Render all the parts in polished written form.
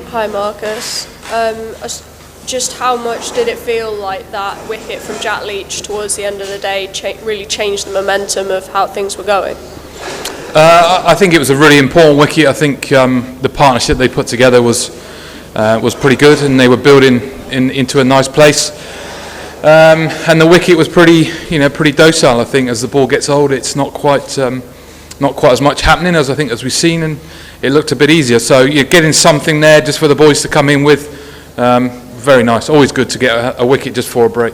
Hi Marcus. Just how much did it feel like that wicket from Jack Leach towards the end of the day really changed the momentum of how things were going? I think it was a really important wicket. I think the partnership they put together was pretty good, and they were building into a nice place. And the wicket was pretty docile. I think as the ball gets old, it's not quite as much happening as I think as we've seen, and it looked a bit easier. So you're getting something there just for the boys to come in with. Very nice. Always good to get a wicket just for a break.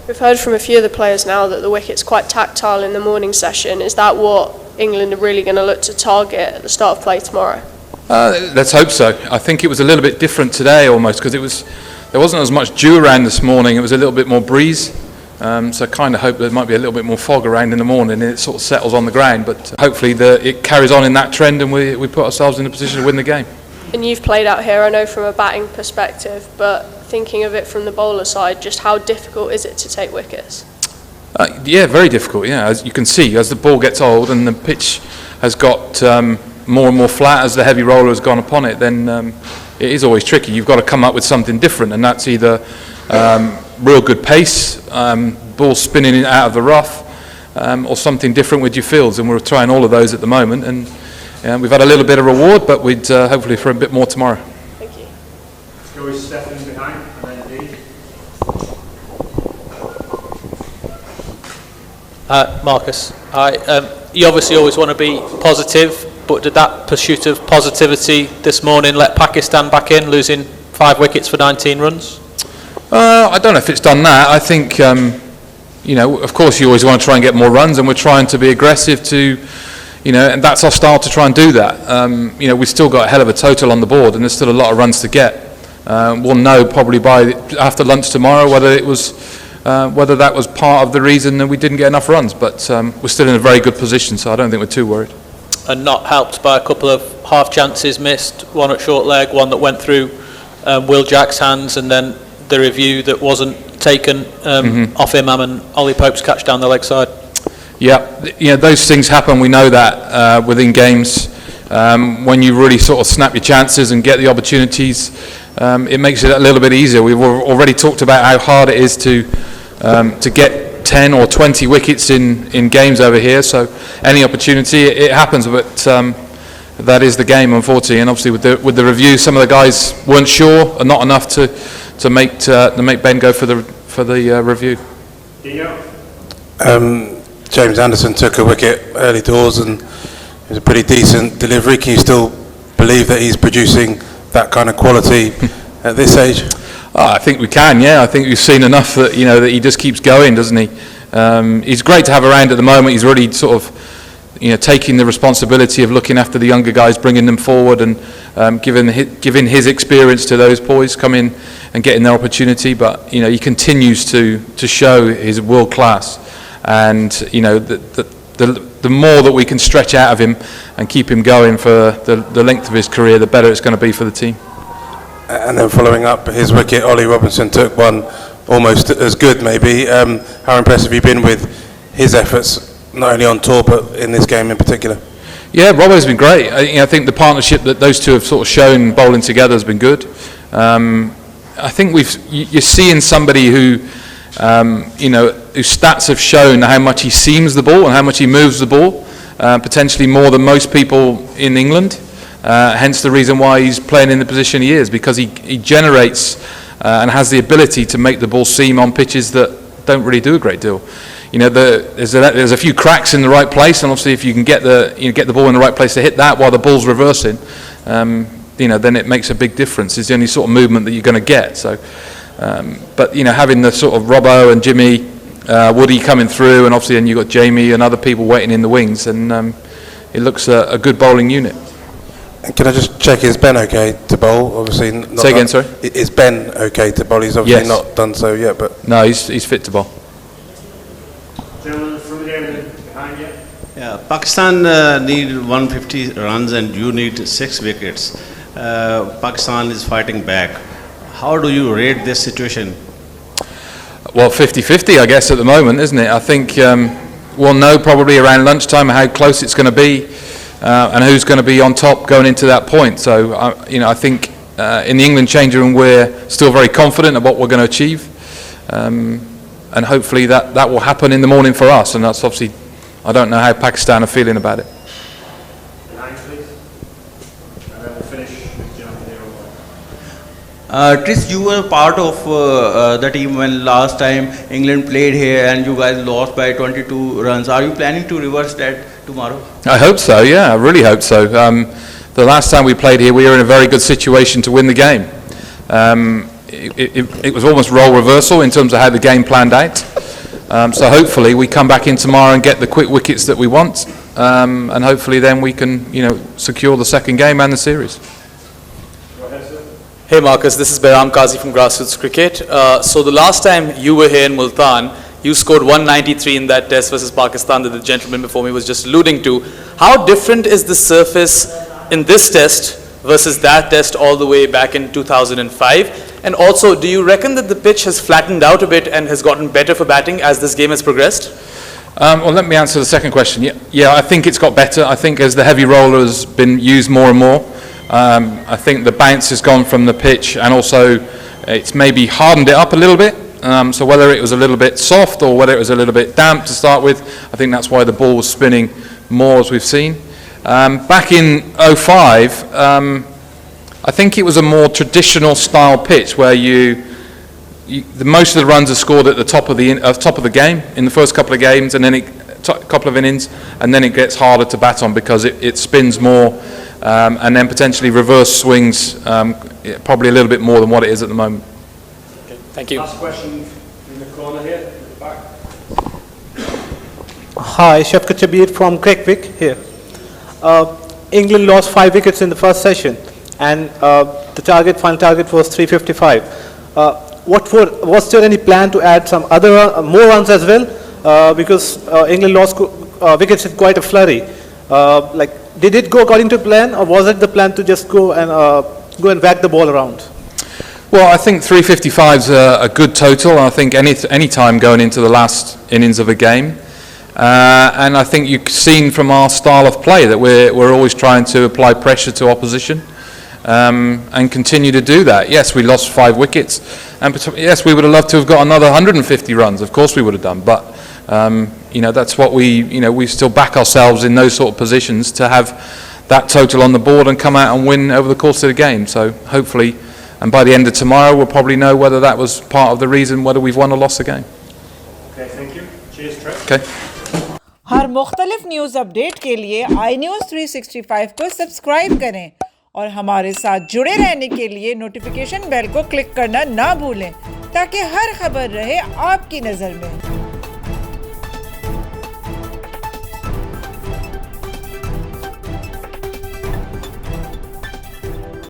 We've heard from a few of the players now that the wicket's quite tactile in the morning session. Is that what England are really going to look to target at the start of play tomorrow? Let's hope so. I think it was a little bit different today almost, because there wasn't as much dew around this morning. It was a little bit more breeze. So I kind of hope there might be a little bit more fog around in the morning and it sort of settles on the ground. But hopefully it carries on in that trend and we put ourselves in a position to win the game. And you've played out here, I know, from a batting perspective, but thinking of it from the bowler side, just how difficult is it to take wickets? Yeah, very difficult. Yeah, as you can see, as the ball gets old and the pitch has got more and more flat as the heavy roller has gone upon it, then it is always tricky. You've got to come up with something different, and that's either real good pace, ball spinning out of the rough, or something different with your fields. And we're trying all of those at the moment, and we've had a little bit of reward, but we'd hopefully for a bit more tomorrow. Thank you. Let's go with Stefan behind, and then Dee. Marcus, you obviously always want to be positive, but did that pursuit of positivity this morning let Pakistan back in, losing 5 wickets for 19 runs? I don't know if it's done that. I think, of course you always want to try and get more runs, and we're trying to be aggressive to, and that's our style to try and do that. We've still got a hell of a total on the board, and there's still a lot of runs to get. We'll know probably by after lunch tomorrow whether that was part of the reason that we didn't get enough runs, but we're still in a very good position, so I don't think we're too worried. And not helped by a couple of half chances missed, one at short leg, one that went through Will Jack's hands, and then the review that wasn't taken off Imam and Ollie Pope's catch down the leg side. Yeah, those things happen. We know that within games. When you really sort of snap your chances and get the opportunities, it makes it a little bit easier. We've already talked about how hard it is to get 10 or 20 wickets in games over here. So any opportunity, it happens. But that is the game, unfortunately. And obviously, with the review, some of the guys weren't sure, and not enough to make Ben go for the review. James Anderson took a wicket early doors, and it was a pretty decent delivery. Can you still believe that he's producing that kind of quality at this age? I think we can, yeah. I think we've seen enough that that he just keeps going, doesn't he? He's great to have around at the moment. He's really sort of taking the responsibility of looking after the younger guys, bringing them forward, and giving his experience to those boys coming and getting their opportunity. But he continues to show his world class, and the more that we can stretch out of him and keep him going for the length of his career, the better it's going to be for the team. And then following up his wicket, Ollie Robinson took one almost as good maybe. How impressed have you been with his efforts, not only on tour but in this game in particular? Yeah, Robbo's been great. I think the partnership that those two have sort of shown bowling together has been good. I think you're seeing somebody who whose stats have shown how much he seams the ball and how much he moves the ball, potentially more than most people in England. Hence the reason why he's playing in the position he is, because he generates and has the ability to make the ball seam on pitches that don't really do a great deal. There's a few cracks in the right place, and obviously if you can get the ball in the right place to hit that while the ball's reversing, then it makes a big difference. It's the only sort of movement that you're going to get. So, but having the sort of Robbo and Jimmy, Woody coming through, and obviously then you've got Jamie and other people waiting in the wings, and it looks a good bowling unit. And can I just check, is Ben okay to bowl? Obviously not. Say again, sorry? Is Ben okay to bowl? He's obviously not done so yet, but... No, he's fit to bowl. Gentlemen from there behind you. Yeah, Pakistan need 150 runs and you need 6 wickets. Pakistan is fighting back. How do you rate this situation? Well, 50-50, I guess, at the moment, isn't it? I think we'll know probably around lunchtime how close it's going to be. and who's going to be on top going into that point. So, I think in the England changing room we're still very confident of what we're going to achieve, and hopefully that will happen in the morning for us. And that's obviously, I don't know how Pakistan are feeling about it. Behind, please. And then we'll finish with John here. Tris, you were part of the team when last time England played here and you guys lost by 22 runs. Are you planning to reverse that tomorrow? I hope so, yeah, I really hope so. The last time we played here, we were in a very good situation to win the game. It was almost role reversal in terms of how the game planned out. So hopefully we come back in tomorrow and get the quick wickets that we want, and hopefully then we can, secure the second game and the series. Hey Marcus, this is Behram Qazi from Grassroots Cricket. So the last time you were here in Multan, you scored 193 in that test versus Pakistan that the gentleman before me was just alluding to. How different is the surface in this test versus that test all the way back in 2005? And also, do you reckon that the pitch has flattened out a bit and has gotten better for batting as this game has progressed? Well, let me answer the second question. Yeah, I think it's got better. I think as the heavy roller has been used more and more, I think the bounce has gone from the pitch, and also it's maybe hardened it up a little bit. So whether it was a little bit soft or whether it was a little bit damp to start with, I think that's why the ball was spinning more, as we've seen. Back in 2005, I think it was a more traditional style pitch where most of the runs are scored at the top of the game in the first couple of games, and then couple of innings, and then it gets harder to bat on because it spins more, and then potentially reverse swings probably a little bit more than what it is at the moment. Okay, thank you. Last question in the corner here, at the back. Hi, Shafkat Shabir from Craigwick here. England lost 5 wickets in the first session, and the final target was 355. Was there any plan to add some more runs as well? Because England lost wickets in quite a flurry. Did it go according to plan, or was it the plan to just go and whack the ball around? Well, I think 355 is a good total. I think any time going into the last innings of a game. And I think you've seen from our style of play that we're always trying to apply pressure to opposition, and continue to do that. Yes, we lost 5 wickets, and yes, we would have loved to have got another 150 runs. Of course we would have done, but that's what we still back ourselves in those sort of positions to have that total on the board and come out and win over the course of the game. So hopefully, and by the end of tomorrow, we'll probably know whether that was part of the reason whether we've won or lost the game. Okay, thank you. Cheers, Trev. Okay. हर मुख्तलिफ news update के लिए iNews365 को subscribe करें और हमारे साथ जुड़े रहने के लिए नोटिफिकेशन बेल को क्लिक करना ना भूलें ताकि हर खबर रहे आपकी नज़र में।